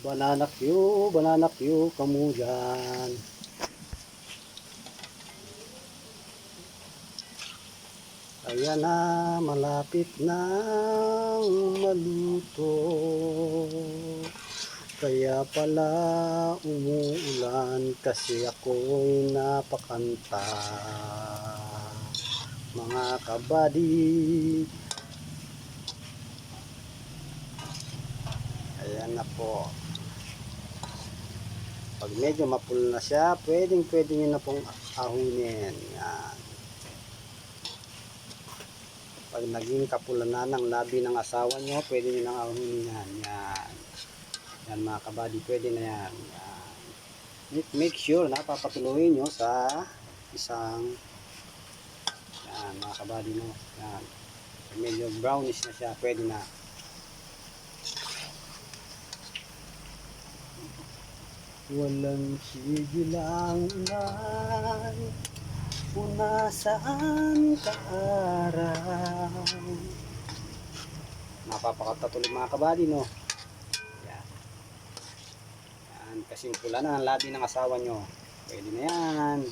Banana Q, kamu dyan. Ayan na, malapit na maluto. Kaya pala umuulan kasi ako'y napakanta. Mga kabady, ayan na po. Pag medyo mapul na siya, pwede nyo na pong ahunin. Yan. Pag naging kapulan na ng labi ng asawa nyo, pwede nyo nang ahunin yan. Yan. Yan mga kabady, pwede na yan. Yan. Make sure na papatuloy nyo sa isang, yan mga kabady mo. Yan. Pag medyo brownish na siya, pwede na. Walang sigil ang ulan, kung saan ka araw. Napapakatatuloy mga kabady, no? Yan. Yan. Kasing pula na ang labi ng asawa nyo. Pwede na yan.